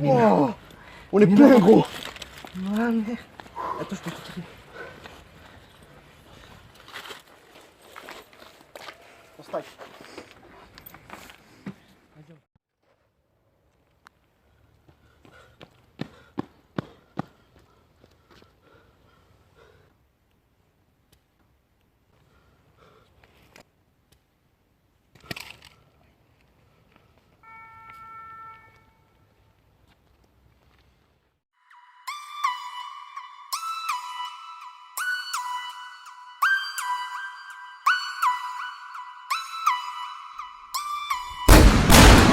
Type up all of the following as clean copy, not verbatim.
Oh, on est plein, gros. Attends, je peux te tirer. On stack.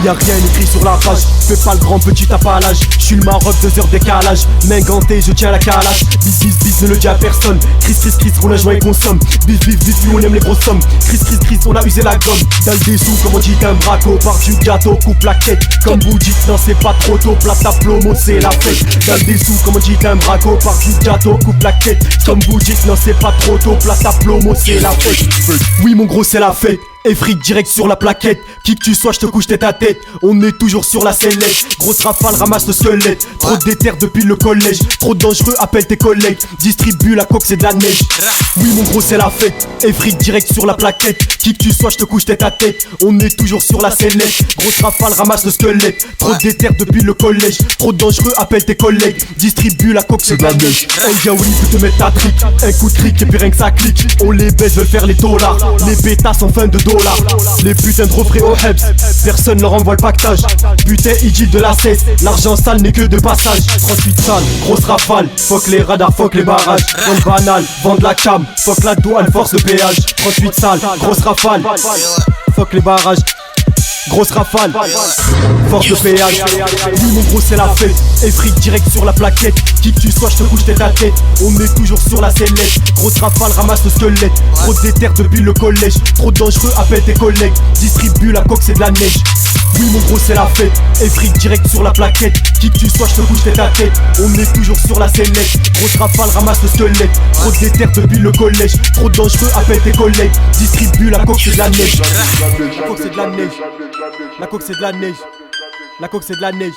Y'a rien écrit sur la page, fais pas le grand petit tapalage. J'suis le Maroc, 2 heures décalage. Main gantée, je tiens la calage. Bis, ne le dis à personne. Chris, roule un joint et consomme. Bis, nous on aime les grosses sommes. Chris, on a usé la gomme. Dans le dessous, comme on dit qu'un braco. Par du gâteau, coupe la quête. Comme vous dites, non c'est pas trop tôt. Plate à plomo, c'est la fête. Dans le dessous, comme on dit qu'un braco. Par du gâteau, coupe la quête. Comme vous dites, non c'est pas trop tôt. Plate à plomo, c'est la fête. Oui mon gros, c'est la fête. Et fric direct sur la plaquette. Qui que tu sois, je te couche tête à tête. On est toujours sur la sellette. Grosse rafale, ramasse le squelette. Trop d'éther depuis le collège. Trop dangereux, appelle tes collègues. Distribue la coque, c'est de la neige. Oui mon gros, c'est la fête. Et fric direct sur la plaquette. Qui que tu sois, je te couche tête à tête. On est toujours sur la sellette. Grosse rafale, ramasse le squelette. Trop d'éther depuis le collège. Trop dangereux, appelle tes collègues. Distribue la coque, c'est de la neige. Un yaouri peut te mettre ta trick. Un coup de cric et puis rien que ça clique. On les baisse, veulent faire les dollars. Les bêtas en fin de $. Les putains de refrains au Hebs, personne leur envoie le pactage. Putain idiot de la cesse, l'argent sale n'est que de passage. 38 salles, grosse rafale, fuck les radars, fuck les barrages. Vente banal, vendre la cam, fuck la douane, force le péage. 38 salles, grosse rafale, fuck les barrages. Grosse rafale, force de péage. Oui mon gros c'est la fête. Et fric direct sur la plaquette. Qui que tu sois je te couche tête à tête. On est toujours sur la sellette. Grosse rafale ramasse le squelette. Trop d'éther depuis le collège. Trop dangereux appelle tes collègues. Distribue la coque c'est de la neige. Oui mon gros c'est la fête. Et fric direct sur la plaquette. Qui que tu sois je te couche tête à tête. On est toujours sur la sellette. Grosse rafale ramasse le squelette. Trop d'éther depuis le collège. Trop dangereux appelle tes collègues. Distribue la coque c'est de la neige. La coque c'est de la neige. La coque c'est de la neige. La coque c'est de la neige.